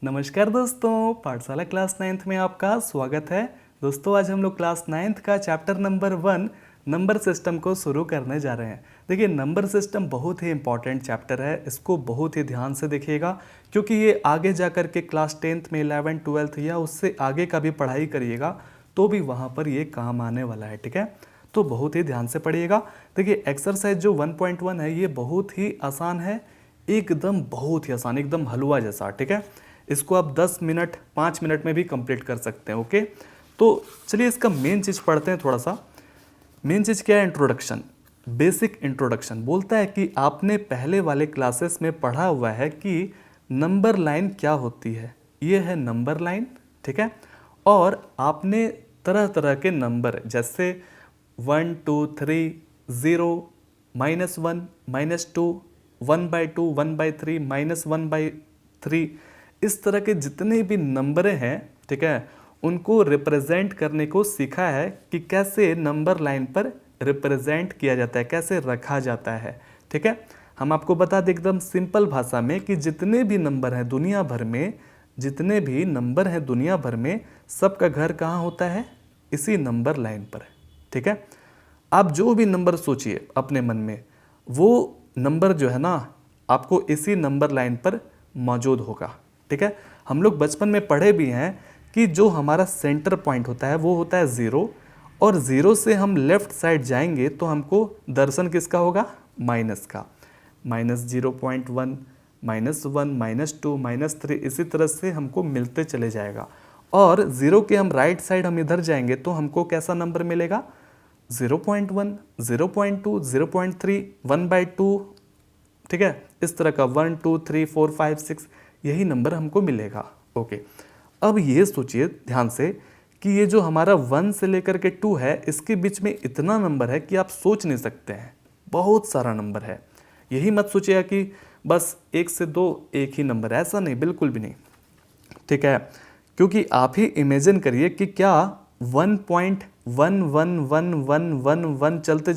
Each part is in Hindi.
नमस्कार दोस्तों, पाठशाला क्लास 9th में आपका स्वागत है। दोस्तों आज हम लोग क्लास 9th का चैप्टर नंबर 1 नंबर सिस्टम को शुरू करने जा रहे हैं। देखिए, नंबर सिस्टम बहुत ही इंपॉर्टेंट चैप्टर है, इसको बहुत ही ध्यान से देखिएगा क्योंकि ये आगे जा कर के क्लास 10th में 11th 12th या उससे आगे का भी पढ़ाई करिएगा तो भी वहाँ पर ये काम आने वाला है। ठीक है, तो बहुत ही ध्यान से पढ़िएगा। देखिए, एक्सरसाइज जो 1.1 है ये बहुत ही आसान है, एकदम बहुत ही आसान, एकदम हलवा जैसा। ठीक है, इसको आप 10 मिनट 5 मिनट में भी कंप्लीट कर सकते हैं। ओके, तो चलिए इसका मेन चीज़ पढ़ते हैं। थोड़ा सा मेन चीज़ क्या है? Introduction, basic introduction. बोलता है कि आपने पहले वाले क्लासेस में पढ़ा हुआ है कि नंबर लाइन क्या होती है। ये है नंबर लाइन, ठीक है। और आपने तरह तरह के नंबर जैसे 1 2 3 0 -1 -2 1/2 1/3 -1/3 इस तरह के जितने भी नंबर हैं, ठीक है, उनको रिप्रेजेंट करने को सीखा है कि कैसे नंबर लाइन पर रिप्रेजेंट किया जाता है, कैसे रखा जाता है। ठीक है, हम आपको बता दें एकदम सिंपल भाषा में कि जितने भी नंबर हैं दुनिया भर में, जितने भी नंबर हैं दुनिया भर में, सबका घर कहाँ होता है? इसी नंबर लाइन पर। ठीक है, आप जो भी नंबर सोचिए अपने मन में, वो नंबर जो है ना आपको इसी नंबर लाइन पर मौजूद होगा। ठीक है, हम लोग बचपन में पढ़े भी हैं कि जो हमारा सेंटर पॉइंट होता है वो होता है 0, और 0 से हम लेफ्ट साइड जाएंगे तो हमको दर्शन किसका होगा? माइनस का। -0.1 -1 -2 -3 इसी तरह से हमको मिलते चले जाएगा। और 0 के हम राइट साइड हम इधर जाएंगे तो हमको कैसा नंबर मिलेगा? 0.1 0.2 0.3 1/2। ठीक है, इस तरह का 1 2 3 4 5 6 यही नंबर हमको मिलेगा। ओके, अब ये सोचिए ध्यान से कि ये जो हमारा 1 से लेकर के 2 है, इसके बीच में इतना नंबर है कि आप सोच नहीं सकते हैं, बहुत सारा नंबर है। यही मत सोचिएगा कि बस 1 से 2 एक ही नंबर है, ऐसा नहीं, बिल्कुल भी नहीं। ठीक है, क्योंकि आप ही इमेजिन करिए कि क्या 1.11111 चलते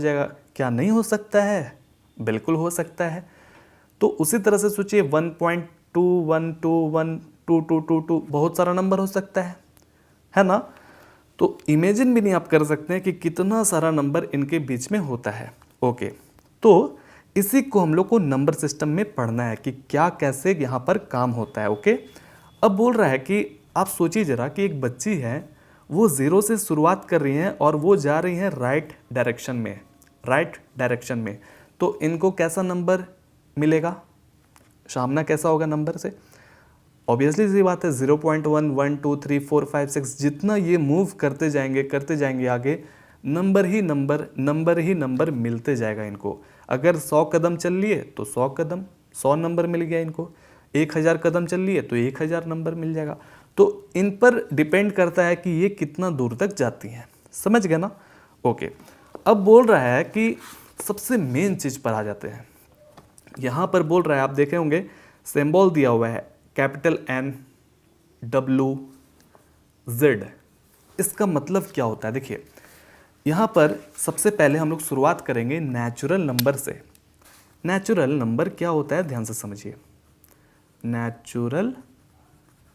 जाएगा, क्या नहीं हो सकता है? बिल्कुल हो सकता है। तो उसी तरह से सोचिए 1.21212222 बहुत सारा नंबर हो सकता है ना? तो इमेजिन भी नहीं आप कर सकते हैं कि कितना सारा नंबर इनके बीच में होता है। ओके, तो इसी को हम लोग को नंबर सिस्टम में पढ़ना है कि क्या कैसे यहाँ पर काम होता है। ओके, अब बोल रहा है कि आप सोचिए जरा कि एक बच्ची है, वो 0 से शुरुआत कर रही हैं और वो जा रही हैं राइट डायरेक्शन में, तो इनको कैसा नंबर मिलेगा? सामना कैसा होगा नंबर से? ऑब्वियसली सी बात है, 0.1 1 2 3 4 5 6 जितना ये मूव करते जाएंगे आगे, नंबर ही नंबर मिलते जाएगा इनको। अगर 100 कदम चल लिए तो 100 कदम 100 नंबर मिल गया इनको, 1000 कदम चल लिए तो 1000 नंबर मिल जाएगा। तो इन पर डिपेंड करता है कि ये कितना दूर तक जाती हैं। समझ गए ना? ओके, अब बोल रहा है कि सबसे मेन चीज़ पर आ जाते हैं। यहाँ पर बोल रहा है, आप देखे होंगे सिंबल दिया हुआ है कैपिटल N W Z। इसका मतलब क्या होता है? देखिए, यहाँ पर सबसे पहले हम लोग शुरुआत करेंगे नेचुरल नंबर से। नेचुरल नंबर क्या होता है ध्यान से समझिए। नेचुरल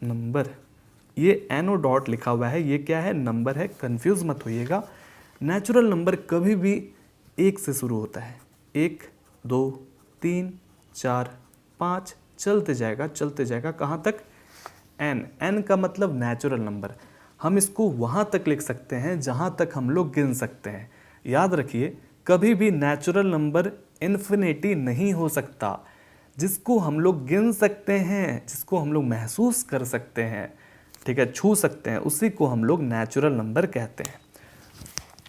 नंबर, ये NO डॉट लिखा हुआ है, ये क्या है? नंबर है, कंफ्यूज मत होइएगा। नेचुरल नंबर कभी भी 1 से शुरू होता है। 1 2 3 4 5 चलते जाएगा कहाँ तक? n का मतलब नेचुरल नंबर। हम इसको वहाँ तक लिख सकते हैं जहाँ तक हम लोग गिन सकते हैं। याद रखिए, कभी भी नेचुरल नंबर इन्फिनिटी नहीं हो सकता। जिसको हम लोग गिन सकते हैं, जिसको हम लोग महसूस कर सकते हैं, ठीक है, छू सकते हैं, उसी को हम लोग नेचुरल नंबर कहते हैं।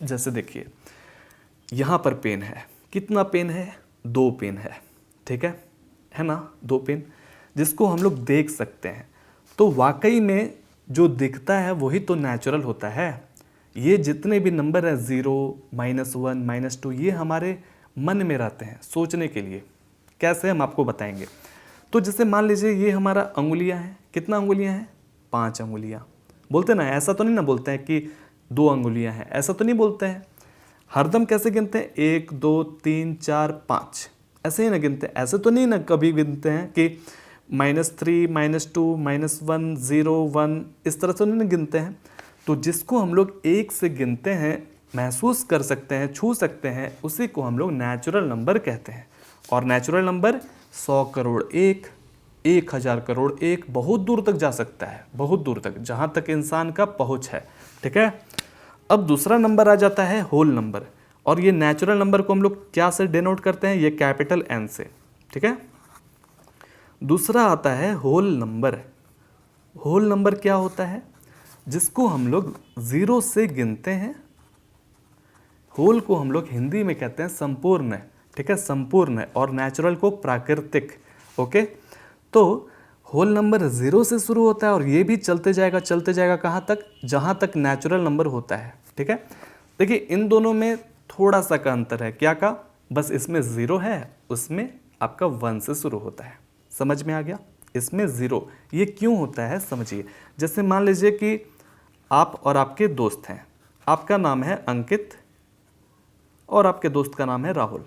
जैसे देखिए, यहाँ पर पेन है, कितना पेन है? 2 पेन है, ठीक है ना? 2 पेन जिसको हम लोग देख सकते हैं। तो वाकई में जो दिखता है वही तो नेचुरल होता है। ये जितने भी नंबर हैं 0 -1 -2 ये हमारे मन में रहते हैं सोचने के लिए। कैसे, हम आपको बताएंगे। तो जैसे मान लीजिए ये हमारा अंगुलियां हैं, कितना अंगुलियां हैं? 5 अंगुलियां। बोलते ना, ऐसा तो नहीं ना बोलते हैं कि 2 अंगुलियां हैं, ऐसा तो नहीं बोलते हैं। हरदम कैसे गिनते हैं? 1 2 3 4 5 ऐसे ही ना गिनते हैं। ऐसे तो नहीं ना कभी गिनते हैं कि -3, -2, -1, 0, 1 इस तरह से उन्हें गिनते हैं। तो जिसको हम लोग 1 से गिनते हैं, महसूस कर सकते हैं, छू सकते हैं, उसी को हम लोग नेचुरल नंबर कहते हैं। और नेचुरल नंबर 100 करोड़ 1, 1000 करोड़ 1 बहुत दूर तक जा सकता है, बहुत दूर तक, जहाँ तक इंसान का पहुँच है। ठीक है। अब दूसरा नंबर आ जाता है होल नंबर, और ये नेचुरल नंबर को हम लोग क्या से डिनोट करते हैं, ये कैपिटल N से। ठीक है। दूसरा आता है होल नंबर। होल नंबर क्या होता है, जिसको हम लोग 0 से गिनते हैं। होल को हम लोग हिंदी में कहते हैं संपूर्ण। ठीक है, संपूर्ण। और नेचुरल को प्राकृतिक। ओके, तो होल नंबर 0 से शुरू होता है और ये भी चलते जाएगा कहाँ तक, जहाँ तक नेचुरल नंबर होता है। ठीक है। देखिए इन दोनों में थोड़ा सा का अंतर है, क्या का, बस इसमें 0 है, उसमें आपका 1 से शुरू होता है। समझ में आ गया, इसमें 0 ये क्यों होता है समझिए। जैसे मान लीजिए कि आप और आपके दोस्त हैं, आपका नाम है अंकित और आपके दोस्त का नाम है राहुल।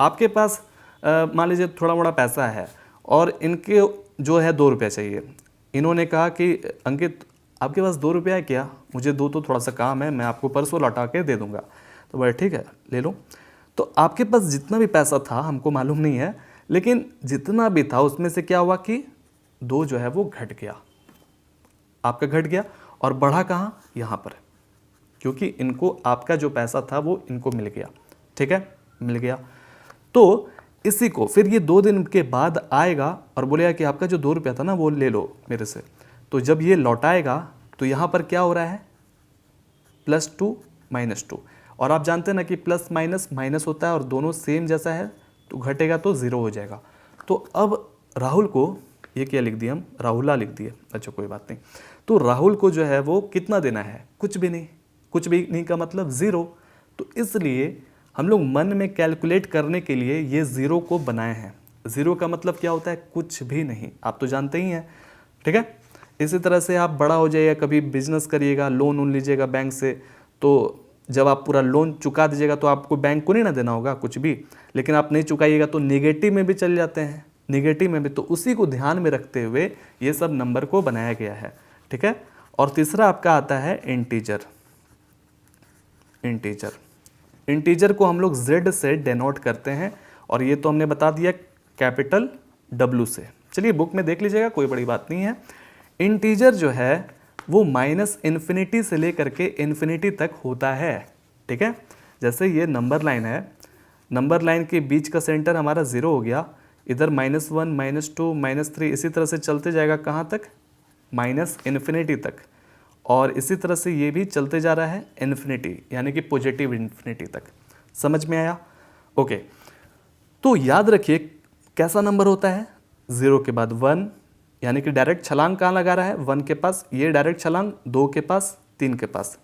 आपके पास मान लीजिए थोड़ा मोड़ा पैसा है और इनके जो है 2 रुपये चाहिए। इन्होंने कहा कि अंकित आपके पास 2 रुपये है क्या, मुझे दो तो थोड़ा सा काम है, मैं आपको परसों लौटा के दे दूंगा। तो बोले ठीक है ले लो। तो आपके पास जितना भी पैसा था, हमको मालूम नहीं है, लेकिन जितना भी था उसमें से क्या हुआ कि 2 जो है वो घट गया, आपका घट गया और बढ़ा कहाँ, यहाँ पर, क्योंकि इनको आपका जो पैसा था वो इनको मिल गया। ठीक है, मिल गया। तो इसी को फिर ये 2 दिन के बाद आएगा और बोलेगा कि आपका जो 2 रुपया था ना वो ले लो मेरे से। तो जब ये लौटाएगा तो यहाँ पर क्या हो रहा है, +2 -2। और आप जानते हैं ना कि प्लस माइनस माइनस होता है और दोनों सेम जैसा है, तो घटेगा तो 0 हो जाएगा। तो अब राहुल को, ये क्या लिख दिया हम, राहुला लिख दिए, अच्छा कोई बात नहीं। तो राहुल को जो है वो कितना देना है, कुछ भी नहीं। कुछ भी नहीं का मतलब 0। तो इसलिए हम लोग मन में कैलकुलेट करने के लिए ये 0 को बनाए हैं। 0 का मतलब क्या होता है, कुछ भी नहीं, आप तो जानते ही हैं। ठीक है। इसी तरह से आप बड़ा हो जाइएगा, कभी बिजनेस करिएगा, लोन लीजिएगा बैंक से, तो जब आप पूरा लोन चुका दीजिएगा तो आपको बैंक को नहीं ना देना होगा कुछ भी, लेकिन आप नहीं चुकाइएगा तो नेगेटिव में भी चल जाते हैं, नेगेटिव में भी। तो उसी को ध्यान में रखते हुए ये सब नंबर को बनाया गया है। ठीक है। और तीसरा आपका आता है इंटीजर। इंटीजर, इंटीजर को हम लोग Z से डेनोट करते हैं, और ये तो हमने बता दिया कैपिटल W से। चलिए बुक में देख लीजिएगा, कोई बड़ी बात नहीं है। इंटीजर जो है वो -∞ से लेकर के इन्फिनिटी तक होता है। ठीक है। जैसे ये नंबर लाइन है, नंबर लाइन के बीच का सेंटर हमारा 0 हो गया, इधर -1 -2 -3 इसी तरह से चलते जाएगा कहाँ तक, -∞ तक। और इसी तरह से ये भी चलते जा रहा है इन्फिनिटी, यानी कि पॉजिटिव इन्फिनिटी तक। समझ में आया। ओके, तो याद रखिए कैसा नंबर होता है, 0 के बाद 1, यानी कि डायरेक्ट छलांग कहाँ लगा रहा है, 1 के पास, ये डायरेक्ट छलांग 2 के पास, 3 के पास।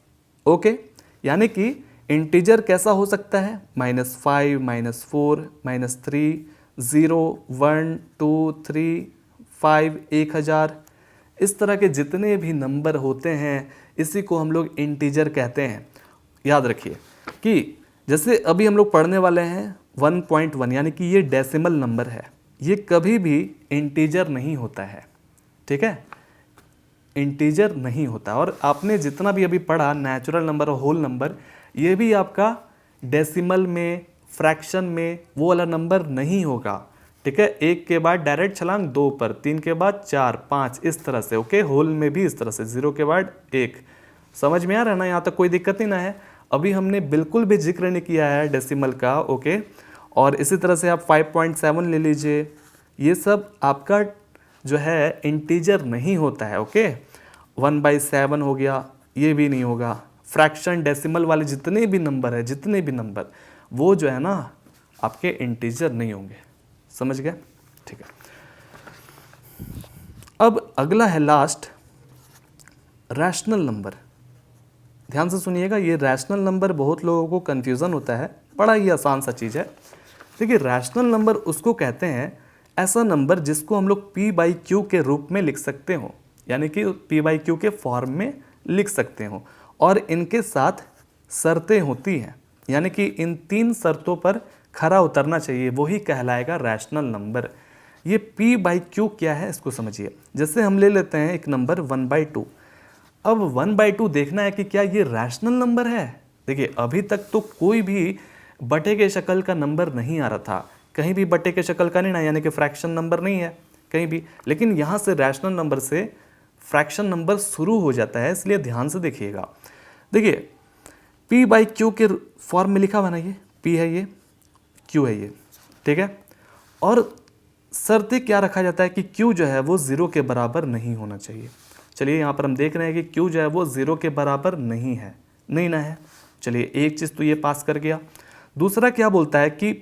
ओके, यानी कि इंटीजर कैसा हो सकता है, -5 -4 -3 0 1 2 3 5 1000, इस तरह के जितने भी नंबर होते हैं इसी को हम लोग इंटीजर कहते हैं। याद रखिए कि जैसे अभी हम लोग पढ़ने वाले हैं 1.1, यानी कि ये डेसिमल नंबर है, ये कभी भी इंटीजर नहीं होता है। ठीक है, इंटीजर नहीं होता। और आपने जितना भी अभी पढ़ा नेचुरल नंबर और होल नंबर, ये भी आपका डेसिमल में, फ्रैक्शन में वो वाला नंबर नहीं होगा। ठीक है, 1 के बाद डायरेक्ट छलांग 2 पर, 3 के बाद 4 5 इस तरह से। ओके, होल में भी इस तरह से, 0 के बाद 1। समझ में आ रहा है ना, यहाँ तक कोई दिक्कत ही ना है। अभी हमने बिल्कुल भी जिक्र नहीं किया है डेसिमल का। ओके, और इसी तरह से आप 5.7 ले लीजिए, ये सब आपका जो है इंटीजर नहीं होता है। ओके, 1/7 हो गया, ये भी नहीं होगा। फ्रैक्शन डेसिमल वाले जितने भी नंबर है, जितने भी नंबर, वो जो है ना आपके इंटीजर नहीं होंगे। समझ गए। ठीक है, अब अगला है लास्ट, रैशनल नंबर। ध्यान से सुनिएगा, ये रैशनल नंबर बहुत लोगों को कंफ्यूजन होता है, बड़ा ही आसान सा चीज़ है। देखिए रैशनल नंबर उसको कहते हैं ऐसा नंबर जिसको हम लोग P/Q के रूप में लिख सकते हो, यानी कि P/Q के फॉर्म में लिख सकते हो, और इनके साथ शर्तें होती हैं, यानी कि इन 3 शर्तों पर खरा उतरना चाहिए, वही कहलाएगा रैशनल नंबर। ये p बाई क्यू क्या है इसको समझिए। जैसे हम ले लेते हैं एक नंबर 1/2। अब 1/2 देखना है कि क्या ये रैशनल नंबर है। देखिए अभी तक तो कोई भी बटे के शक्ल का नंबर नहीं आ रहा था, कहीं भी बटे के शक्ल का नहीं ना, यानी कि फ्रैक्शन नंबर नहीं है कहीं भी। लेकिन यहाँ से रैशनल नंबर से फ्रैक्शन नंबर शुरू हो जाता है, इसलिए ध्यान से देखिएगा। देखिए p बाई क्यू के फॉर्म में लिखा हुआ ना, ये p है, ये q है, ये ठीक है। और शर्त क्या रखा जाता है कि q जो है वो 0 के बराबर नहीं होना चाहिए। चलिए यहाँ पर हम देख रहे हैं कि q जो है वो 0 के बराबर नहीं है, नहीं ना है। चलिए एक चीज़ तो ये पास कर गया। दूसरा क्या बोलता है कि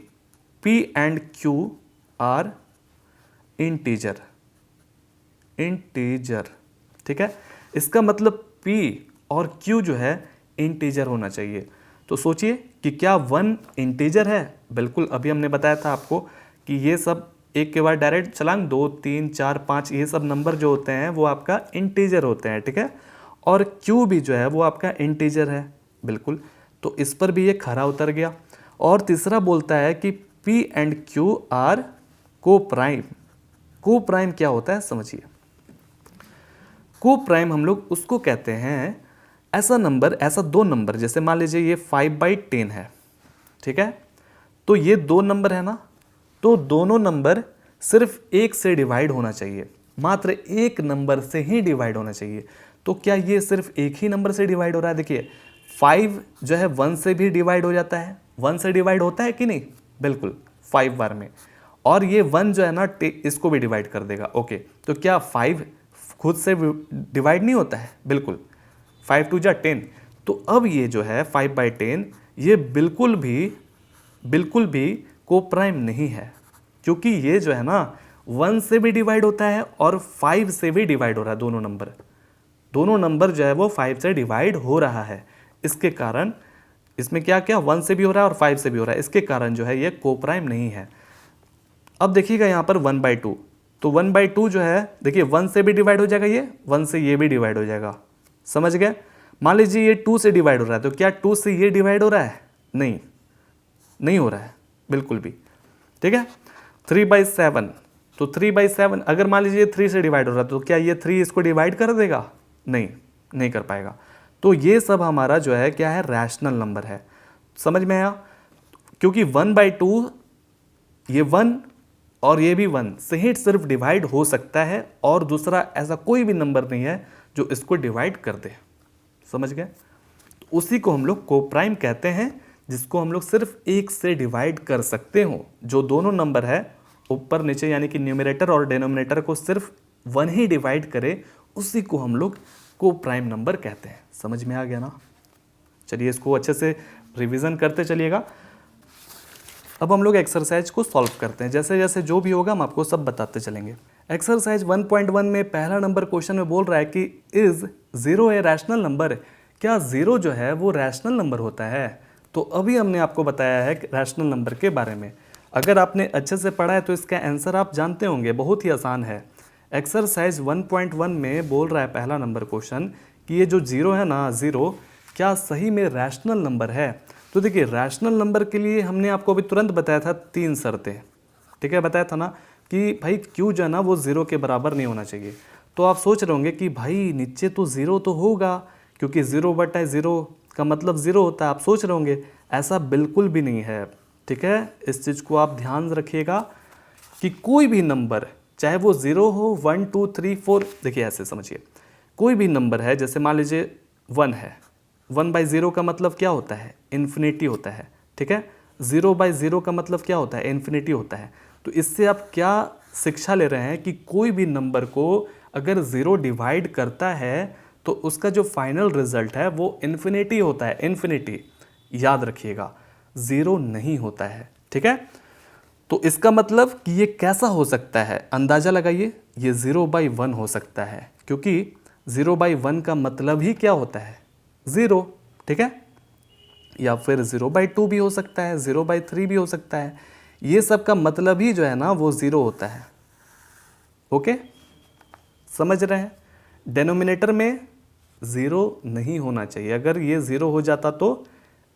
p and q are integer, integer, ठीक है। इसका मतलब p और q जो है इंटीजर होना चाहिए। तो सोचिए कि क्या 1 इंटीजर है। बिल्कुल, अभी हमने बताया था आपको कि ये सब एक के बाद डायरेक्ट छलांग 2 3 4 5 ये सब नंबर जो होते हैं वो आपका इंटीजर होते हैं, ठीक है। और q भी जो है वो आपका इंटीजर है, बिल्कुल। तो इस पर भी ये खरा उतर गया। और तीसरा बोलता है कि p एंड q आर को प्राइम। को प्राइम क्या होता है समझिए। को प्राइम हम लोग उसको कहते हैं ऐसा नंबर, ऐसा दो नंबर, जैसे मान लीजिए ये 5/10 है, ठीक है। तो ये दो नंबर है ना, तो दोनों नंबर सिर्फ एक से डिवाइड होना चाहिए, मात्र एक नंबर से ही डिवाइड होना चाहिए। तो क्या ये सिर्फ एक ही नंबर से डिवाइड हो रहा है। देखिए 5 जो है 1 से भी डिवाइड हो जाता है, 1 से डिवाइड होता है कि नहीं, बिल्कुल 5 बार में। और ये 1 जो है ना इसको भी डिवाइड कर देगा। ओके, तो क्या 5 खुद से डिवाइड नहीं होता है, बिल्कुल 5 2 जा 10। तो अब ये जो है 5/10 ये बिल्कुल भी को प्राइम नहीं है, क्योंकि ये जो है ना 1 से भी डिवाइड होता है और 5 से भी डिवाइड हो रहा है। दोनों नंबर जो है वो 5 से डिवाइड हो रहा है। इसके कारण इसमें क्या क्या 1 से भी हो रहा है और 5 से भी हो रहा है, इसके कारण जो है ये को प्राइम नहीं है। अब देखिएगा यहाँ पर 1/2, तो 1/2 जो है देखिए 1 से भी डिवाइड हो जाएगा, ये 1 से ये भी डिवाइड हो जाएगा, समझ गए। मान लीजिए ये 2 से डिवाइड हो रहा है, तो क्या 2 से ये डिवाइड हो रहा है, नहीं हो रहा है बिल्कुल भी, ठीक है। 3/7, तो 3/7 अगर मान लीजिए 3 से डिवाइड हो रहा है, तो क्या ये 3 इसको डिवाइड कर देगा, नहीं कर पाएगा। तो ये सब हमारा जो है क्या है, रैशनल नंबर है, समझ में आया। क्योंकि 1/2 ये 1 और ये भी 1 से ही सिर्फ डिवाइड हो सकता है, और दूसरा ऐसा कोई भी नंबर नहीं है जो इसको डिवाइड कर दे, समझ गए। तो उसी को हम लोग को प्राइम कहते हैं, जिसको हम लोग सिर्फ एक से डिवाइड कर सकते हो। जो दोनों नंबर है ऊपर नीचे, यानी कि न्यूमरेटर और डिनोमिनेटर को सिर्फ 1 ही डिवाइड करे, उसी को हम लोग को प्राइम नंबर कहते हैं। समझ में आ गया ना। चलिए इसको अच्छे से रिवीजन करते चलिएगा। अब हम लोग एक्सरसाइज को सॉल्व करते हैं, जैसे जैसे जो भी होगा हम आपको सब बताते चलेंगे। एक्सरसाइज 1.1 में पहला नंबर क्वेश्चन में बोल रहा है कि इज 0 ए रैशनल नंबर। क्या 0 जो है वो रैशनल नंबर होता है। तो अभी हमने आपको बताया है रैशनल नंबर के बारे में। अगर आपने अच्छे से पढ़ा है तो इसका आंसर आप जानते होंगे, बहुत ही आसान है। एक्सरसाइज 1.1 में बोल रहा है पहला नंबर क्वेश्चन कि ये जो 0 है ना, 0 क्या सही में रैशनल नंबर है। तो देखिए रैशनल नंबर के लिए हमने आपको अभी तुरंत बताया था 3 शर्तें, ठीक है। बताया था ना कि भाई क्यू जो है ना वो 0 के बराबर नहीं होना चाहिए। तो आप सोच रहे होंगे कि भाई नीचे तो 0 तो होगा, क्योंकि 0/0 का मतलब 0 होता है। आप सोच रहे होंगे, ऐसा बिल्कुल भी नहीं है, ठीक है। इस चीज़ को आप ध्यान रखिएगा कि कोई भी नंबर, चाहे वो 0 हो, 1 2 3 4, देखिए ऐसे समझिए, कोई भी नंबर है, जैसे मान लीजिए 1 है, 1/0 का मतलब क्या होता है, इन्फिनिटी होता है, ठीक है। 0/0 का मतलब क्या होता है, इन्फिनिटी होता है। तो इससे आप क्या शिक्षा ले रहे हैं कि कोई भी नंबर को अगर 0 डिवाइड करता है तो उसका जो फाइनल रिजल्ट है वो इन्फिनिटी होता है। इन्फिनिटी याद रखिएगा, 0 नहीं होता है, ठीक है। तो इसका मतलब कि ये कैसा हो सकता है, अंदाज़ा लगाइए, ये 0/1 हो सकता है, क्योंकि 0/1 का मतलब ही क्या होता है, 0, ठीक है। या फिर 0/2 भी हो सकता है, 0/3 भी हो सकता है। ये सब का मतलब ही जो है ना वो 0 होता है। ओके, समझ रहे हैं। डेनोमिनेटर में 0 नहीं होना चाहिए। अगर ये 0 हो जाता तो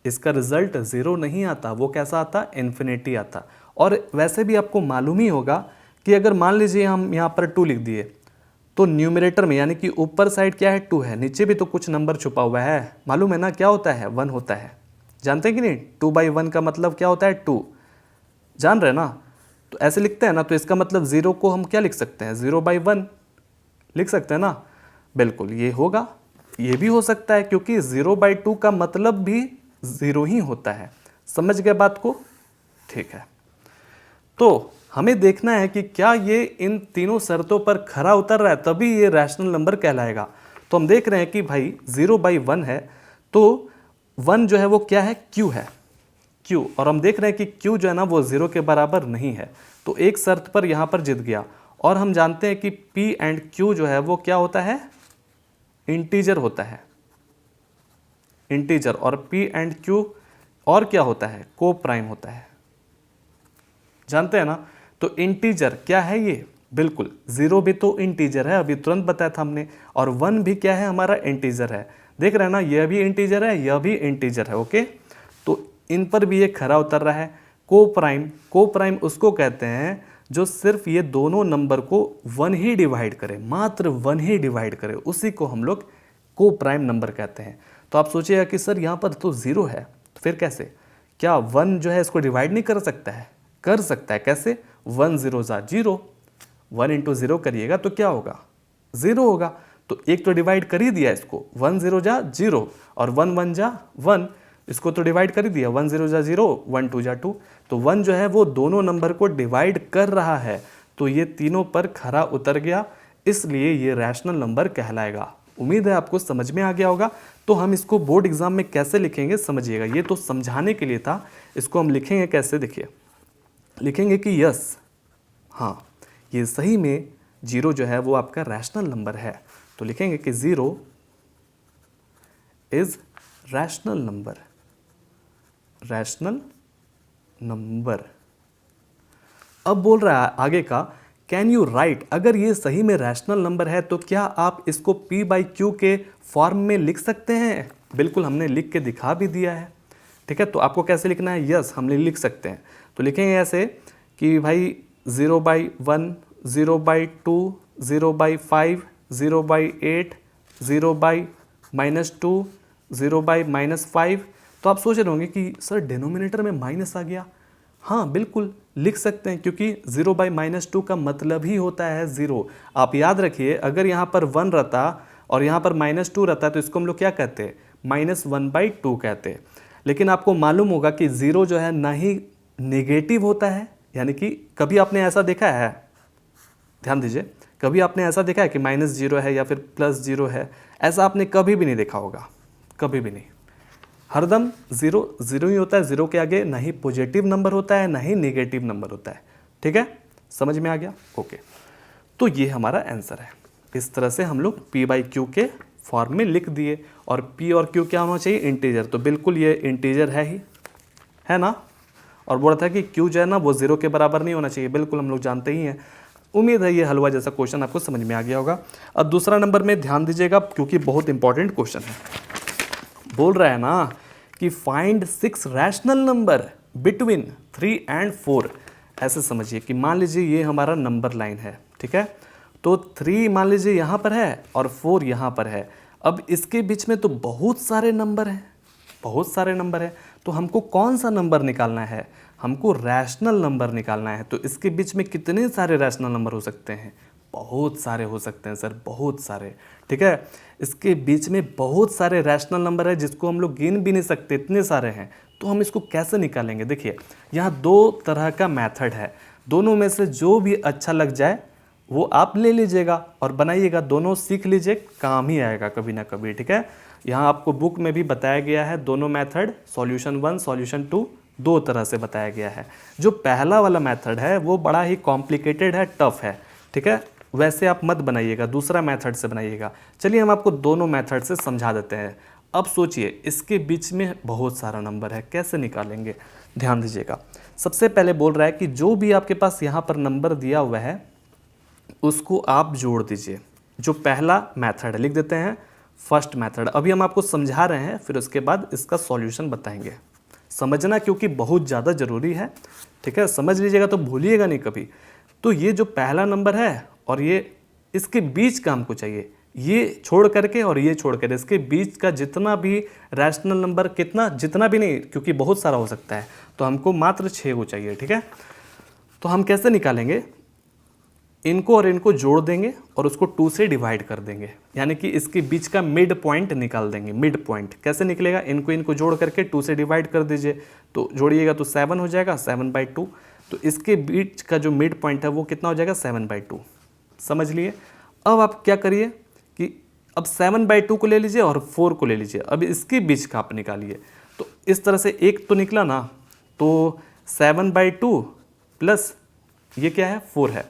इसका रिजल्ट 0 नहीं आता, वो कैसा आता, इन्फिनिटी आता। और वैसे भी आपको मालूम ही होगा कि अगर मान लीजिए हम यहाँ पर 2 लिख दिए तो न्यूमरेटर में यानी कि ऊपर साइड क्या है 2 है, नीचे भी तो कुछ नंबर छुपा हुआ है, मालूम है ना क्या होता है 1 होता है, जानते हैं कि नहीं 2/1 का मतलब क्या होता है 2, जान रहे ना। तो ऐसे लिखते हैं ना, तो इसका मतलब 0 को हम क्या लिख सकते हैं 0/1 लिख सकते हैं ना, बिल्कुल ये होगा। ये भी हो सकता है क्योंकि 0/2 का मतलब भी 0 ही होता है, समझ गए बात को, ठीक है। तो हमें देखना है कि क्या ये इन तीनों शर्तों पर खरा उतर रहा है, तभी ये रैशनल नंबर कहलाएगा। तो हम देख रहे हैं कि भाई 0/1 है, तो 1 जो है वो क्या है q है, q, और हम देख रहे हैं कि q जो है ना वो 0 के बराबर नहीं है, तो एक शर्त पर यहाँ पर जीत गया। और हम जानते हैं कि p एंड q जो है वो क्या होता है, इंटीजर होता है, इंटीजर, और p एंड q और क्या होता है, को प्राइम होता है, जानते हैं ना। तो इंटीजर क्या है ये, बिल्कुल 0 भी तो इंटीजर है, अभी तुरंत बताया था हमने, और 1 भी क्या है हमारा इंटीजर है, देख रहे हैं ना, यह भी इंटीजर है, यह भी इंटीजर है, ओके। तो इन पर भी ये खरा उतर रहा है। को प्राइम, को प्राइम उसको कहते हैं जो सिर्फ ये दोनों नंबर को 1 ही डिवाइड करे, मात्र 1 ही डिवाइड करे, उसी को हम लोग को प्राइम नंबर कहते हैं। तो आप सोचिएगा कि सर यहाँ पर तो 0 है, तो फिर कैसे, क्या 1 जो है इसको डिवाइड नहीं कर सकता है, कर सकता है, कैसे, 1 0 जा 0, 1 इंटू 0 करिएगा तो क्या होगा 0 होगा, तो एक तो डिवाइड कर ही दिया इसको, 1 0 जा 0, और 1 1 जा 1, इसको तो डिवाइड कर ही दिया, 1 0 जा 0, 1 2 जा 2, तो 1 जो है वो दोनों नंबर को डिवाइड कर रहा है, तो ये तीनों पर खरा उतर गया, इसलिए ये रैशनल नंबर कहलाएगा। उम्मीद है आपको समझ में आ गया होगा। तो हम इसको बोर्ड एग्जाम में कैसे लिखेंगे समझिएगा, ये तो समझाने के लिए था, इसको हम लिखेंगे कैसे, देखिए लिखेंगे कि यस, हाँ ये सही में 0 जो है वो आपका रैशनल नंबर है, तो लिखेंगे कि 0 is rational number, rational number. अब बोल रहा है आगे का, कैन यू राइट, अगर ये सही में रैशनल नंबर है तो क्या आप इसको p/q के फॉर्म में लिख सकते हैं, बिल्कुल हमने लिख के दिखा भी दिया है, ठीक है। तो आपको कैसे लिखना है, यस हमने लिख सकते हैं, तो लिखेंगे ऐसे कि भाई 0/1, 0/2, 0/5, 0/8, 0/-2, 0/-5। तो आप सोच रहे होंगे कि सर डिनोमिनेटर में माइनस आ गया, हाँ बिल्कुल लिख सकते हैं, क्योंकि 0/-2 का मतलब ही होता है 0। आप याद रखिए, अगर यहाँ पर 1 रहता और यहाँ पर -2 रहता तो इसको हम लोग क्या कहते हैं, -1/2 कहते हैं। लेकिन आपको मालूम होगा कि 0 जो है ना ही नेगेटिव होता है, यानी कि कभी आपने ऐसा देखा है, ध्यान दीजिए, कभी आपने ऐसा देखा है कि -0 है या फिर +0 है, ऐसा आपने कभी भी नहीं देखा होगा, कभी भी नहीं, हरदम 0 0 ही होता है, 0 के आगे ना ही पॉजिटिव नंबर होता है ना ही नेगेटिव नंबर होता है, ठीक है, समझ में आ गया, ओके। तो ये हमारा आंसर है, इस तरह से हम लोग p/q के फॉर्म में लिख दिए, और p और q क्या होना चाहिए, इंटीजर, तो बिल्कुल ये इंटीजर है ही, है ना। और बोल रहा था कि q जो है ना वो 0 के बराबर नहीं होना चाहिए, बिल्कुल हम लोग जानते ही हैं। उम्मीद है ये हलवा जैसा क्वेश्चन आपको समझ में आ गया होगा। अब दूसरा नंबर में ध्यान दीजिएगा, क्योंकि बहुत इंपॉर्टेंट क्वेश्चन है। बोल रहा है ना कि find 6 rational number between 3 and 4। ऐसे समझिए कि मान लीजिए ये हमारा नंबर लाइन है, ठीक है, तो 3 मान लीजिए यहाँ पर है और 4 यहाँ पर है। अब इसके बीच में तो बहुत सारे नंबर हैं, बहुत सारे नंबर हैं, तो हमको कौन सा नंबर निकालना है, हमको रैशनल नंबर निकालना है। तो इसके बीच में कितने सारे रैशनल नंबर हो सकते हैं, बहुत सारे हो सकते हैं सर, बहुत सारे, ठीक है। इसके बीच में बहुत सारे रैशनल नंबर है जिसको हम लोग गिन भी नहीं सकते, इतने सारे हैं। तो हम इसको कैसे निकालेंगे, देखिए यहाँ 2 तरह का मेथड है, दोनों में से जो भी अच्छा लग जाए वो आप ले लीजिएगा और बनाइएगा, दोनों सीख लीजिए, काम ही आएगा कभी ना कभी, ठीक है। यहाँ आपको बुक में भी बताया गया है दोनों मेथड, सॉल्यूशन 1 सॉल्यूशन 2 दो तरह से बताया गया है। जो पहला वाला मेथड है वो बड़ा ही कॉम्प्लिकेटेड है, टफ है, ठीक है, वैसे आप मत बनाइएगा, दूसरा मेथड से बनाइएगा। चलिए हम आपको दोनों मेथड से समझा देते हैं। अब सोचिए इसके बीच में बहुत सारा नंबर है, कैसे निकालेंगे, ध्यान दीजिएगा। सबसे पहले बोल रहा है कि जो भी आपके पास यहाँ पर नंबर दिया हुआ है उसको आप जोड़ दीजिए। जो पहला मेथड है लिख देते हैं फर्स्ट मेथड। अभी हम आपको समझा रहे हैं, फिर उसके बाद इसका सॉल्यूशन बताएंगे। समझना क्योंकि बहुत ज़्यादा ज़रूरी है, ठीक है, समझ लीजिएगा तो भूलिएगा नहीं कभी। तो ये जो पहला नंबर है और ये इसके बीच का हमको चाहिए, ये छोड़ करके और ये छोड़ कर इसके बीच का जितना भी रैशनल नंबर, कितना, जितना भी नहीं, क्योंकि बहुत सारा हो सकता है, तो हमको मात्र 6 को चाहिए। ठीक है, तो हम कैसे निकालेंगे, इनको और इनको जोड़ देंगे और उसको 2 से डिवाइड कर देंगे, यानी कि इसके बीच का मिड पॉइंट निकाल देंगे। मिड पॉइंट कैसे निकलेगा, इनको जोड़ करके 2 से डिवाइड कर दीजिए, तो जोड़िएगा तो 7 हो जाएगा, 7/2। तो इसके बीच का जो मिड पॉइंट है वो कितना हो जाएगा, 7/2। समझ लिए। अब आप क्या करिए कि अब 7/2 को ले लीजिए और 4 को ले लीजिए, अब इसके बीच का आप निकालिए। तो इस तरह से एक तो निकला ना, तो 7/2 प्लस ये क्या है, 4 है,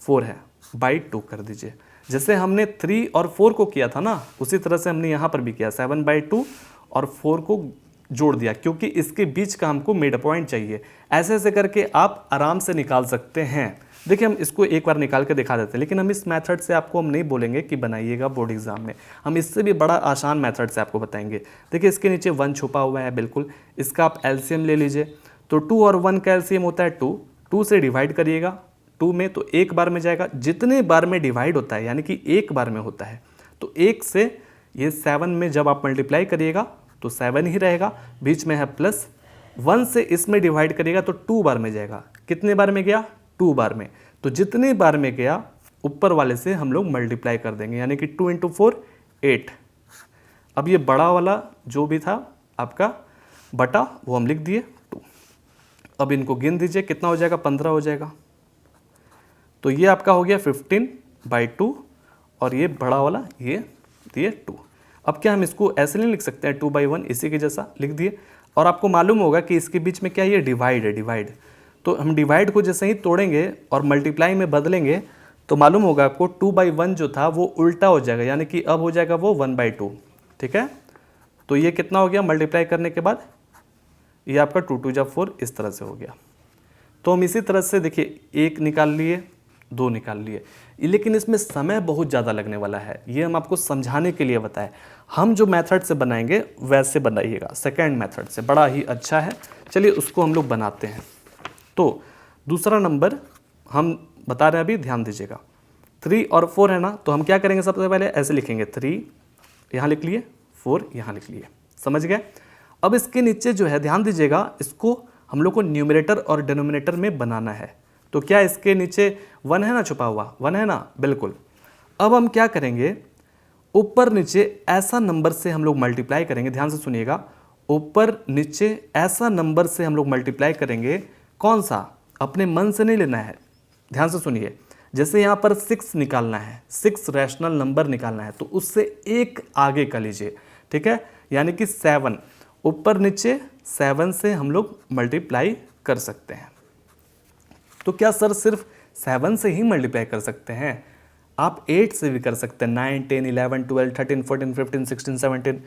4 है, बाई 2 कर दीजिए। जैसे हमने 3 और 4 को किया था ना, उसी तरह से हमने यहाँ पर भी किया, 7/2 और 4 को जोड़ दिया, क्योंकि इसके बीच का हमको मिड पॉइंट चाहिए। ऐसे ऐसे करके आप आराम से निकाल सकते हैं। देखिए हम इसको एक बार निकाल के दिखा देते हैं, लेकिन हम इस मेथड से आपको हम नहीं बोलेंगे कि बनाइएगा बोर्ड एग्जाम में, हम इससे भी बड़ा आसान मेथड से आपको बताएंगे। देखिए इसके नीचे 1 छुपा हुआ है, बिल्कुल, इसका आप एलसीएम ले लीजिए। तो 2 और 1 का एलसीएम होता है 2, 2 से डिवाइड करिएगा 2 में, तो एक बार में जाएगा। जितने बार में डिवाइड होता है, यानी कि एक बार में होता है, तो 1 से ये 7 में जब आप मल्टीप्लाई करिएगा तो 7 ही रहेगा, बीच में है प्लस। 1 से इसमें डिवाइड करिएगा तो 2 बार में जाएगा। कितने बार में गया, 2 बार में। तो जितने बार में गया ऊपर वाले से हम लोग मल्टीप्लाई कर देंगे, यानी कि 2 × 4 8। अब ये बड़ा वाला जो भी था आपका बटा, वो हम लिख दिए 2। अब इनको गिन दीजिए, कितना हो जाएगा, 15 हो जाएगा। तो ये आपका हो गया 15/2 और ये बड़ा वाला ये दिए 2। अब क्या हम इसको ऐसे नहीं लिख सकते हैं 2/1, इसी के जैसा लिख दिए। और आपको मालूम होगा कि इसके बीच में क्या ये डिवाइड है, डिवाइड। तो हम डिवाइड को जैसे ही तोड़ेंगे और मल्टीप्लाई में बदलेंगे तो मालूम होगा आपको 2/1 जो था वो उल्टा हो जाएगा, यानी कि अब हो जाएगा वो 1/2। ठीक है, तो ये कितना हो गया मल्टीप्लाई करने के बाद, ये आपका 2 × 2 = 4, इस तरह से हो गया। तो हम इसी तरह से देखिए 1 निकाल लिए, 2 निकाल लिए, लेकिन इसमें समय बहुत ज़्यादा लगने वाला है, ये हम आपको समझाने के लिए बताएं। हम जो मेथड से बनाएंगे वैसे बनाइएगा, सेकंड मेथड से, बड़ा ही अच्छा है। चलिए उसको हम लोग बनाते हैं। तो दूसरा नंबर हम बता रहे हैं, अभी ध्यान दीजिएगा। 3 और 4 है ना, तो हम क्या करेंगे, सबसे पहले ऐसे लिखेंगे, 3 यहाँ लिख लिए, 4 यहाँ लिख लिए, समझ गए। अब इसके नीचे जो है ध्यान दीजिएगा, इसको हम लोग को न्यूमरेटर और डिनोमिनेटर में बनाना है। तो क्या इसके नीचे 1 है ना, छुपा हुआ 1 है ना, बिल्कुल। अब हम क्या करेंगे, ऊपर नीचे ऐसा नंबर से हम लोग मल्टीप्लाई करेंगे, ध्यान से सुनिएगा, ऊपर नीचे ऐसा नंबर से हम लोग मल्टीप्लाई करेंगे। कौन सा, अपने मन से नहीं लेना है, ध्यान से सुनिए। जैसे यहाँ पर 6 निकालना है, 6 रैशनल नंबर निकालना है, तो उससे एक आगे का लीजिए। ठीक है, यानी कि 7, ऊपर नीचे 7 से हम लोग मल्टीप्लाई कर सकते हैं। तो क्या सर सिर्फ 7 से ही मल्टीप्लाई कर सकते हैं? आप 8 से भी कर सकते हैं, 9, 10, 11, 12, 13, 14, 15, 16, 17,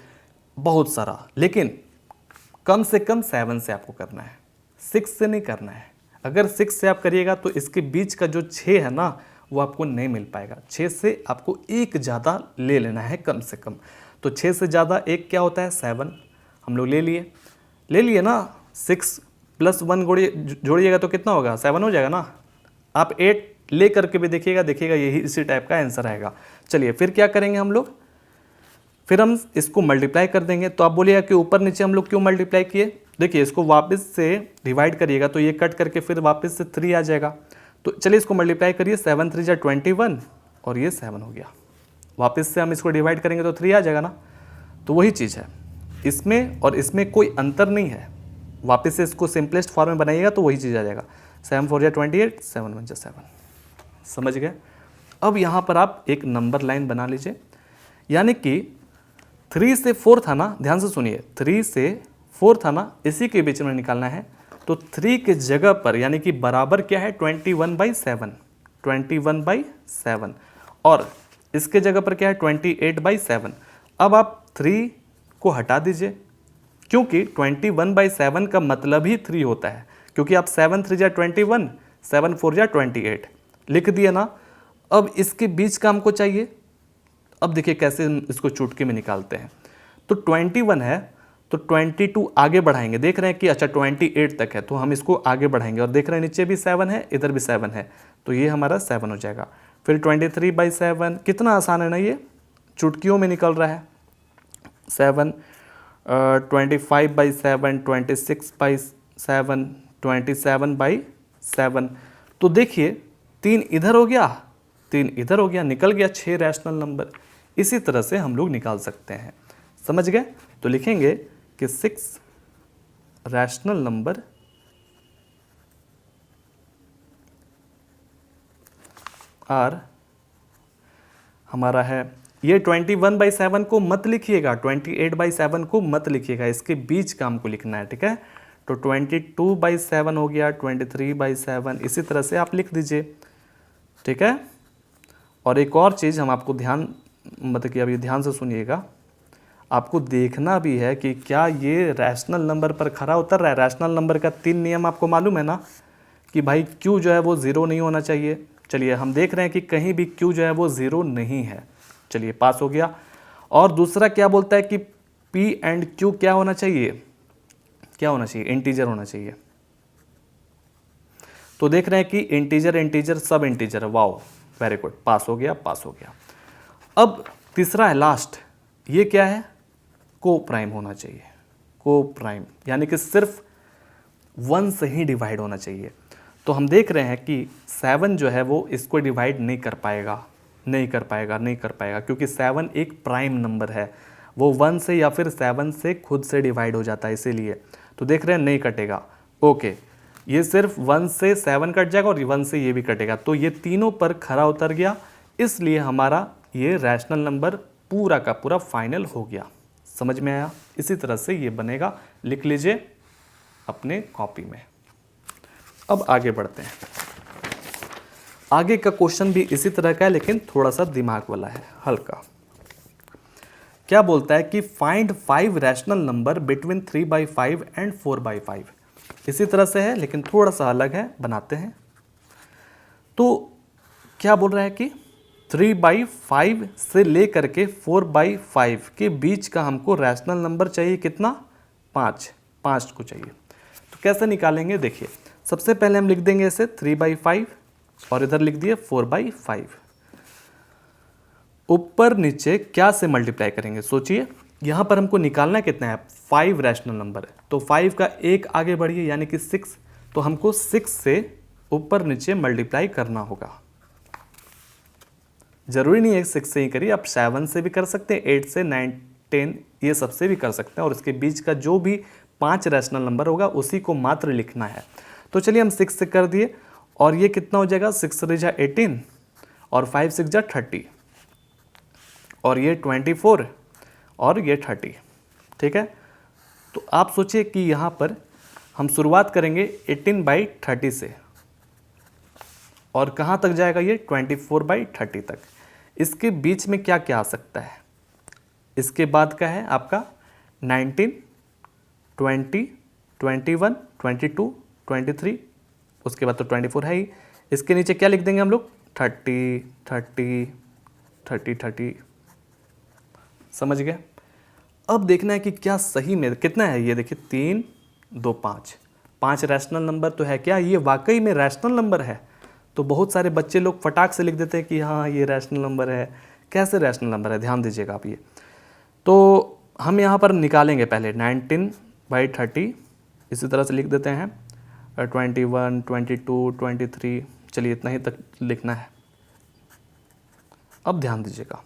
बहुत सारा, लेकिन कम से कम 7 से आपको करना है, 6 से नहीं करना है। अगर 6 से आप करिएगा तो इसके बीच का जो 6 है ना, वो आपको नहीं मिल पाएगा। 6 से आपको एक ज़्यादा ले लेना है कम से कम। तो 6 से ज़्यादा एक क्या होता है, 7। हम लोग ले लिए ना, 6 + 1 जोड़िएगा तो कितना होगा, 7 हो जाएगा ना। आप 8 ले करके भी देखिएगा यही इसी टाइप का आंसर आएगा। चलिए फिर क्या करेंगे हम लोग, फिर हम इसको मल्टीप्लाई कर देंगे। तो आप बोलिएगा कि ऊपर नीचे हम लोग क्यों मल्टीप्लाई किए, देखिए इसको वापस से डिवाइड करिएगा तो ये कट करके फिर वापस से 3 आ जाएगा। तो चलिए इसको मल्टीप्लाई करिए, 7 × 3 = 21 और ये 7 हो गया। वापस से हम इसको डिवाइड करेंगे तो 3 आ जाएगा ना। तो वही चीज़ है, इसमें और इसमें कोई अंतर नहीं है। वापस से इसको सिंपलेस्ट फॉर्म में बनाइएगा तो वही चीज़ आ जाएगा, 7 × 4 = 28, 7 × 1 = 7। समझ गए। अब यहाँ पर आप एक नंबर लाइन बना लीजिए, यानी कि 3 से 4 था ना, ध्यान से सुनिए, 3 से 4 था ना, इसी के बीच में निकालना है। तो 3 के जगह पर, यानी कि बराबर क्या है, 21/7, 21/7, और इसके जगह पर क्या है, 28/7। अब आप 3 को हटा दीजिए, क्योंकि 21/7 का मतलब ही 3 होता है, क्योंकि आप 7 × 3 = 21, 7 × 4 = 28 लिख दिए ना। अब इसके बीच का हमको चाहिए। अब देखिए कैसे इसको चुटकी में निकालते हैं। तो 21 है तो 22 आगे बढ़ाएंगे, देख रहे हैं कि अच्छा 28 तक है, तो हम इसको आगे बढ़ाएंगे, और देख रहे हैं नीचे भी 7 है, इधर भी 7 है, तो ये हमारा 7 हो जाएगा। फिर 23/7, कितना आसान है ना, ये चुटकियों में निकल रहा है। 7, 25/7, 26/7, 27/7। तो देखिए 3 इधर हो गया, 3 इधर हो गया, निकल गया 6 रैशनल नंबर। इसी तरह से हम लोग निकाल सकते हैं। समझ गए? तो लिखेंगे कि 6 रैशनल नंबर आर हमारा है, ये 21/7 को मत लिखिएगा, 28/7 को मत लिखिएगा, इसके बीच का हमको लिखना है, ठीक है। तो 22/7 हो गया, 23/7, इसी तरह से आप लिख दीजिए, ठीक है। और एक और चीज़ हम आपको मतलब कि अभी ध्यान से सुनिएगा, आपको देखना भी है कि क्या ये रैशनल नंबर पर खरा उतर रहा है। रैशनल नंबर का 3 नियम आपको मालूम है ना, कि भाई क्यू जो है वो 0 नहीं होना चाहिए। चलिए हम देख रहे हैं कि कहीं भी क्यू जो है वो 0 नहीं है, चलिए पास हो गया। और दूसरा क्या बोलता है कि पी एंड क्यू क्या होना चाहिए, क्या होना चाहिए, इंटीजर होना चाहिए। तो देख रहे हैं कि इंटीजर इंटीजर सब इंटीजर है, वाओ वेरी गुड, पास हो गया, पास हो गया। अब तीसरा है लास्ट, ये क्या है, को प्राइम होना चाहिए, को प्राइम यानी कि सिर्फ 1 से ही डिवाइड होना चाहिए। तो हम देख रहे हैं कि 7 जो है वो इसको डिवाइड नहीं कर पाएगा, नहीं कर पाएगा, नहीं कर पाएगा, क्योंकि 7 एक प्राइम नंबर है, वो 1 से या फिर 7 से खुद से डिवाइड हो जाता है, इसीलिए। तो देख रहे हैं नहीं कटेगा, ओके, ये सिर्फ 1 से 7 कट जाएगा और 1 से ये भी कटेगा, तो ये तीनों पर खरा उतर गया, इसलिए हमारा ये रैशनल नंबर पूरा का पूरा फाइनल हो गया। समझ में आया? इसी तरह से ये बनेगा, लिख लीजिए अपने कॉपी में। अब आगे बढ़ते हैं, आगे का क्वेश्चन भी इसी तरह का है, लेकिन थोड़ा सा दिमाग वाला है, हल्का। क्या बोलता है कि find 5 rational number between 3/5 and 4/5। इसी तरह से है लेकिन थोड़ा सा अलग है, बनाते हैं। तो क्या बोल रहा है कि 3/5 से लेकर के 4/5 के बीच का हमको रैशनल नंबर चाहिए, कितना, 5 को चाहिए। तो कैसे निकालेंगे, देखिए सबसे पहले हम लिख देंगे इसे 3/5 और इधर लिख दिए 4/5। ऊपर नीचे क्या से मल्टीप्लाई करेंगे, सोचिए, यहाँ पर हमको निकालना कितना है, 5 रैशनल नंबर है, तो 5 का एक आगे बढ़िए यानी कि 6, तो हमको 6 से ऊपर नीचे मल्टीप्लाई करना होगा। जरूरी नहीं है 6 से ही करिए, आप 7 से भी कर सकते हैं, 8 से 9, 10 ये सबसे भी कर सकते हैं, और इसके बीच का जो भी 5 रैशनल नंबर होगा उसी को मात्र लिखना है। तो चलिए हम 6 से कर दिए, और ये कितना हो जाएगा, 6 3 जा 18 और 5 6 जा 30 और ये 24 और ये 30, ठीक है। तो आप सोचिए कि यहाँ पर हम शुरुआत करेंगे 18/30 से, और कहाँ तक जाएगा ये 24/30 तक। इसके बीच में क्या क्या आ सकता है, इसके बाद का है आपका 19, 20, 21, 22, 23, उसके बाद तो 24 है ही। इसके नीचे क्या लिख देंगे हम लोग, 30, 30, 30, 30। समझ गए? अब देखना है कि क्या सही में कितना है, ये देखिए 3, 2, 5 रैशनल नंबर तो है क्या, ये वाकई में रैशनल नंबर है। तो बहुत सारे बच्चे लोग फटाक से लिख देते हैं कि हाँ ये रैशनल नंबर है। कैसे रैशनल नंबर है, ध्यान दीजिएगा आप ये। तो हम यहाँ पर निकालेंगे पहले 19/30, इसी तरह से लिख देते हैं 21, 22, 23, चलिए इतना ही तक लिखना है। अब ध्यान दीजिएगा,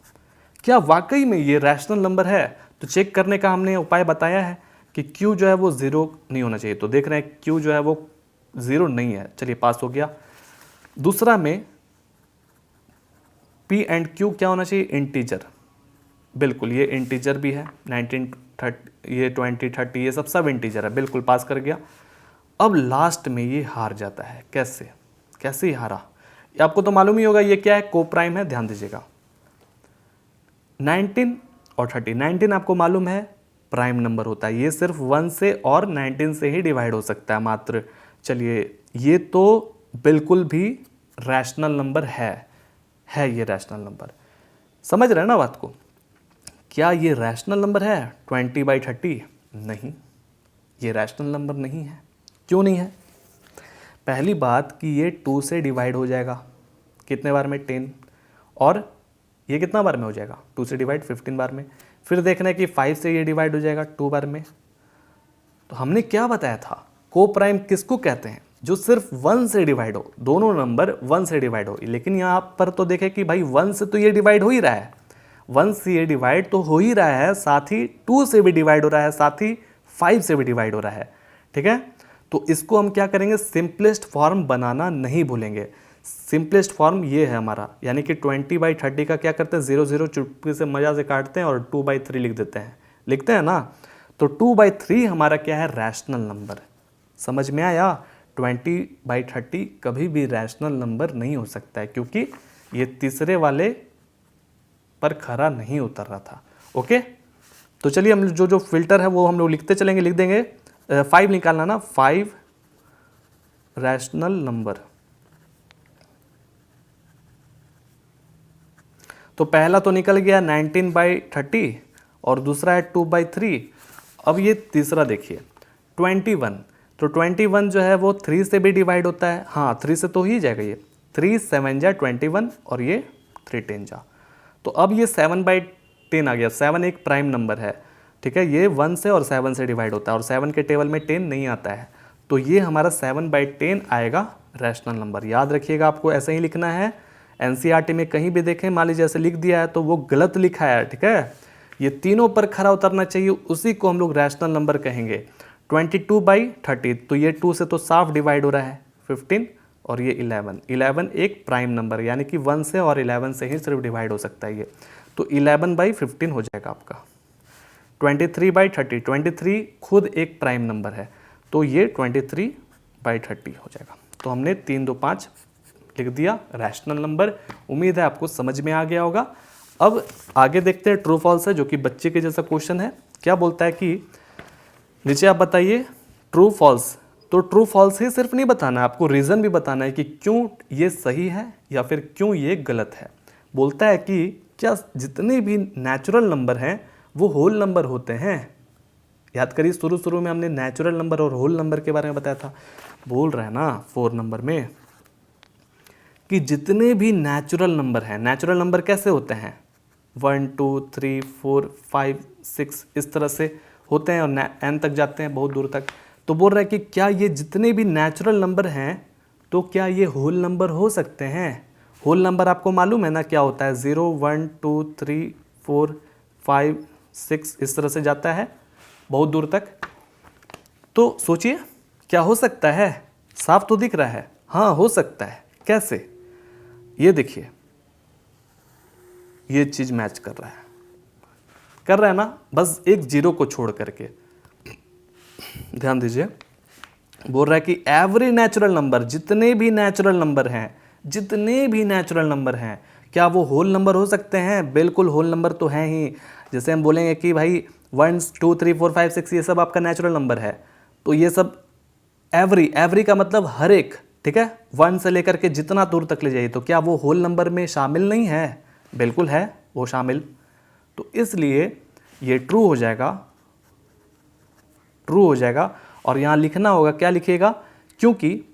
क्या वाकई में ये रैशनल नंबर है। तो चेक करने का हमने उपाय बताया है कि Q जो है वो 0 नहीं होना चाहिए। तो देख रहे हैं Q जो है वो 0 नहीं है, चलिए पास हो गया। दूसरा में P एंड Q क्या होना चाहिए, इंटीजर, बिल्कुल ये इंटीजर भी है, 19, 30, ये 20, 30 ये सब इंटीजर है, बिल्कुल पास कर गया। अब लास्ट में ये हार जाता है, कैसे, कैसे ही हारा, आपको तो मालूम ही होगा ये क्या है, को प्राइम है। ध्यान दीजिएगा 19 और 30, 19 आपको मालूम है प्राइम नंबर होता है, ये सिर्फ 1 से और 19 से ही डिवाइड हो सकता है मात्र। चलिए ये तो बिल्कुल भी रैशनल नंबर है ये रैशनल नंबर। समझ रहे हैं ना बात को? क्या ये रैशनल नंबर है 20/30? नहीं, ये रैशनल नंबर नहीं है। क्यों नहीं है? पहली बात कि ये 2 से डिवाइड हो जाएगा, कितने बार में 10, और ये कितना बार में हो जाएगा 2 से डिवाइड 15 बार में। फिर देखना है कि 5 से ये डिवाइड हो जाएगा 2 बार में। तो हमने क्या बताया था, को प्राइम किसको कहते हैं, जो सिर्फ 1 से डिवाइड हो, दोनों नंबर 1 से डिवाइड हो। लेकिन यहाँ पर तो देखें कि भाई 1 से तो ये डिवाइड हो ही रहा है, 1 से ये डिवाइड तो हो ही रहा है, साथ ही 2 से भी डिवाइड हो रहा है, साथ ही 5 से भी डिवाइड हो रहा है। ठीक है, तो इसको हम क्या करेंगे, सिंपलेस्ट फॉर्म बनाना नहीं भूलेंगे। सिंपलेस्ट फॉर्म ये है हमारा, यानी कि 20/30 का क्या करते हैं, 0 0 चुटकी से मजा से काटते हैं और 2/3 लिख देते हैं, लिखते हैं ना। तो 2/3 हमारा क्या है, रैशनल नंबर। समझ में आया, 20/30 कभी भी रैशनल नंबर नहीं हो सकता है, क्योंकि ये तीसरे वाले पर खरा नहीं उतर रहा था। ओके, तो चलिए हम जो फिल्टर है वो हम लोग लिखते चलेंगे, लिख देंगे 5 निकालना ना, 5 रैशनल नंबर। तो पहला तो निकल गया 19/30 और दूसरा है 2/3। अब ये तीसरा देखिए 21, तो 21 जो है वो 3 से भी डिवाइड होता है, हाँ 3 से तो ही जाएगा, ये 3 7 जा 21 और ये 3 10 जा। तो अब ये 7/10 आ गया, 7 एक प्राइम नंबर है, ठीक है, ये 1 से और 7 से डिवाइड होता है और 7 के टेबल में 10 नहीं आता है, तो ये हमारा 7/10 आएगा रैशनल नंबर। याद रखिएगा, आपको ऐसे ही लिखना है। एनसीईआरटी में कहीं भी देखें, मान लीजिए ऐसे लिख दिया है तो वो गलत लिखा है, ठीक है, ये तीनों पर खरा उतरना चाहिए, उसी को हम लोग रैशनल नंबर कहेंगे। 22/30, तो ये 2 से तो साफ डिवाइड हो रहा है 15 और ये 11 एक प्राइम नंबर, यानी कि 1 से और 11 से ही सिर्फ डिवाइड हो सकता है ये, तो 11/15 हो जाएगा आपका। 23/30, 23 खुद एक प्राइम नंबर है, तो ये 23/30 हो जाएगा। तो हमने 3 2 5 लिख दिया रैशनल नंबर। उम्मीद है आपको समझ में आ गया होगा। अब आगे देखते हैं ट्रू फॉल्स है, जो कि बच्चे के जैसा क्वेश्चन है। क्या बोलता है कि नीचे आप बताइए ट्रू फॉल्स। तो ट्रू फॉल्स ही सिर्फ नहीं बताना है, आपको रीज़न भी बताना है कि क्यों ये सही है या फिर क्यों ये गलत है। बोलता है कि क्या जितने भी नेचुरल नंबर हैं वो होल नंबर होते हैं। याद करिए, शुरू में हमने नेचुरल नंबर और होल नंबर के बारे में बताया था। बोल रहा है ना 4 नंबर में कि जितने भी नेचुरल नंबर हैं, नेचुरल नंबर कैसे होते हैं, 1 2 3 4 5 6 इस तरह से होते हैं और n तक जाते हैं, बहुत दूर तक। तो बोल रहा है कि क्या ये जितने भी नेचुरल नंबर हैं तो क्या ये होल नंबर हो सकते हैं। होल नंबर आपको मालूम है ना क्या होता है, 0 1 2 3 4 5 6 इस तरह से जाता है बहुत दूर तक। तो सोचिए क्या हो सकता है, साफ तो दिख रहा है, हाँ हो सकता है। कैसे, ये देखिए ये चीज मैच कर रहा है ना, बस एक जीरो को छोड़ करके। ध्यान दीजिए, बोल रहा है कि एवरी नेचुरल नंबर, जितने भी नेचुरल नंबर हैं क्या वो होल नंबर हो सकते हैं। बिल्कुल होल नंबर तो हैं ही। जैसे हम बोलेंगे कि भाई 1 2 3 4 5 6 ये सब आपका नेचुरल नंबर है, तो ये सब एवरी का मतलब हर एक, ठीक है, 1 से लेकर के जितना दूर तक ले जाइए, तो क्या वो होल नंबर में शामिल नहीं है। बिल्कुल है वो शामिल। तो इसलिए ये ट्रू हो जाएगा। और यहाँ लिखना होगा, क्या लिखिएगा, क्योंकि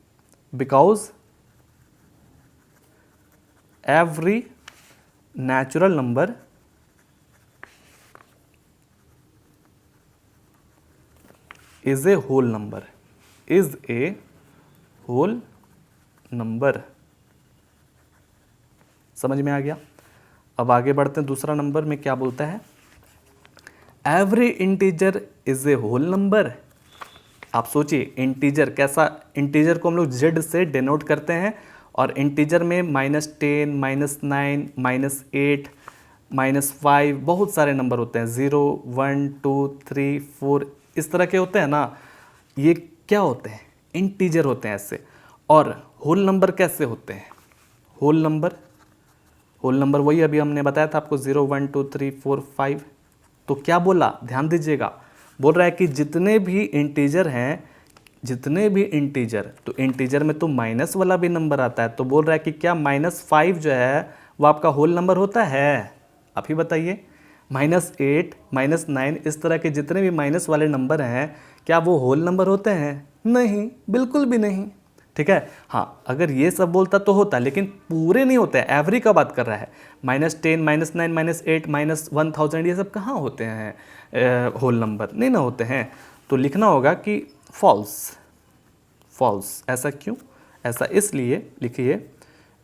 because every natural number is a whole number. समझ में आ गया। अब आगे बढ़ते हैं, दूसरा नंबर में क्या बोलता है, every integer is a whole number. आप सोचिए इंटीजर कैसा, इंटीजर को हम लोग जेड से डिनोट करते हैं और इंटीजर में -10 -9 -8 -5 बहुत सारे नंबर होते हैं, 0 1 2 3 4 इस तरह के होते हैं ना। ये क्या होते हैं, इंटीजर होते हैं ऐसे। और होल नंबर कैसे होते हैं, होल नंबर वही अभी हमने बताया था आपको, 0 1 2 3 4 5। तो क्या बोला, ध्यान दीजिएगा, बोल रहा है कि जितने भी इंटीजर हैं, तो इंटीजर में तो माइनस वाला भी नंबर आता है। तो बोल रहा है कि क्या -5 जो है वो आपका होल नंबर होता है। आप ही बताइए, -8 -9 इस तरह के जितने भी माइनस वाले नंबर हैं क्या वो होल नंबर होते हैं। नहीं, बिल्कुल भी नहीं, ठीक ठीक है। हाँ, अगर ये सब बोलता तो होता, लेकिन पूरे नहीं होते हैं, एवरी का बात कर रहा है। -10, -9, -8, -1000 ये सब कहाँ होते हैं होल नंबर, नहीं ना होते हैं। तो लिखना होगा कि फॉल्स, फॉल्स। ऐसा क्यों? ऐसा इसलिए लिखिए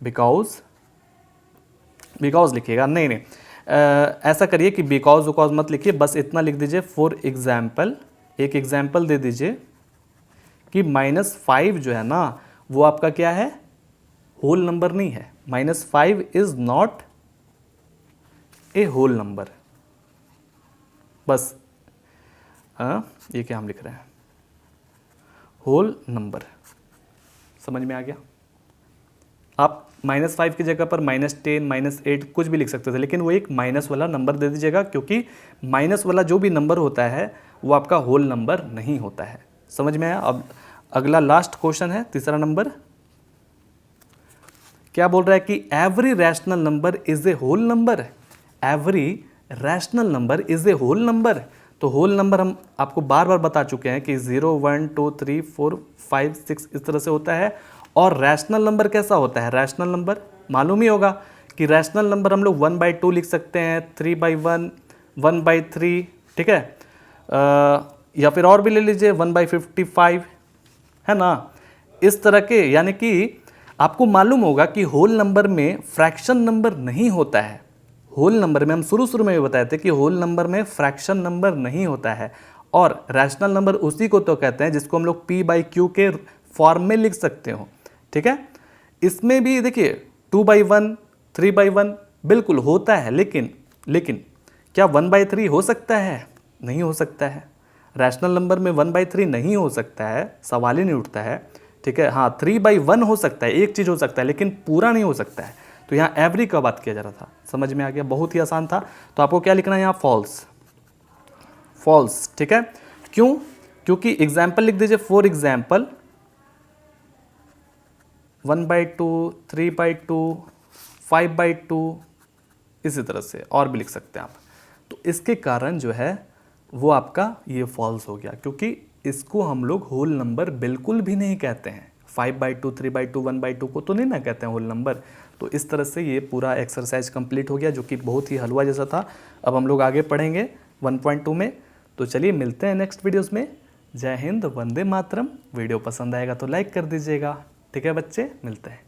बिकॉज लिखिएगा, नहीं ऐसा करिए कि बिकॉज उकॉज मत लिखिए, बस इतना लिख दीजिए फॉर एग्जाम्पल, एक एग्जाम्पल दे दीजिए कि -5 जो है ना वो आपका क्या है, होल नंबर नहीं है। -5 is not a whole number. बस ये क्या हम लिख रहे हैं, होल नंबर। समझ में आ गया? आप -5 की जगह पर -10, -8 कुछ भी लिख सकते थे, लेकिन वो एक माइनस वाला नंबर दे दीजिएगा, क्योंकि माइनस वाला जो भी नंबर होता है वो आपका होल नंबर नहीं होता है। समझ में आया? अब अगला लास्ट क्वेश्चन है, तीसरा नंबर। क्या बोल रहा है कि every rational number is a whole number. Every rational number is a whole number. तो होल नंबर हम आपको बार बार बता चुके हैं कि 0, 1, 2, 3, 4, 5, 6 इस तरह से होता है। और रैशनल नंबर कैसा होता है? रैशनल नंबर मालूम ही होगा कि रैशनल नंबर हम लोग 1/2 लिख सकते हैं, 3/1, 1/3, ठीक है। या फिर और भी ले लीजिए 1/55, है ना, इस तरह के। यानी कि आपको मालूम होगा कि होल नंबर में फ्रैक्शन नंबर नहीं होता है। होल नंबर में हम शुरू में भी बताए थे कि होल नंबर में फ्रैक्शन नंबर नहीं होता है। और रैशनल नंबर उसी को तो कहते हैं जिसको हम लोग P/Q के फॉर्म में लिख सकते हो, ठीक है। इसमें भी देखिए 2/1, 3/1 बिल्कुल होता है, लेकिन क्या 1/3 हो सकता है? नहीं हो सकता है। रैशनल नंबर में 1/3 नहीं हो सकता है, सवाल ही नहीं उठता है, ठीक है। हाँ, 3/1 हो सकता है, एक चीज़ हो सकता है, लेकिन पूरा नहीं हो सकता है। तो यहाँ एवरी का बात किया जा रहा था। समझ में आ गया? बहुत ही आसान था। तो आपको क्या लिखना है यहाँ? फॉल्स, फॉल्स, ठीक है। क्यों? क्योंकि एग्जाम्पल लिख दीजिए, फॉर एग्जाम्पल 1/2, 3/2, 5/2, इसी तरह से और भी लिख सकते हैं आप। तो इसके कारण जो है वो आपका ये फॉल्स हो गया, क्योंकि इसको हम लोग होल नंबर बिल्कुल भी नहीं कहते हैं। 5/2, 3/2, 1/2 को तो नहीं ना कहते हैं होल नंबर। तो इस तरह से ये पूरा एक्सरसाइज कंप्लीट हो गया, जो कि बहुत ही हलवा जैसा था। अब हम लोग आगे पढ़ेंगे 1.2 में। तो चलिए मिलते हैं नेक्स्ट वीडियोस में। जय हिंद, वंदे मातरम। वीडियो पसंद आएगा तो लाइक कर दीजिएगा, ठीक है बच्चे, मिलते हैं।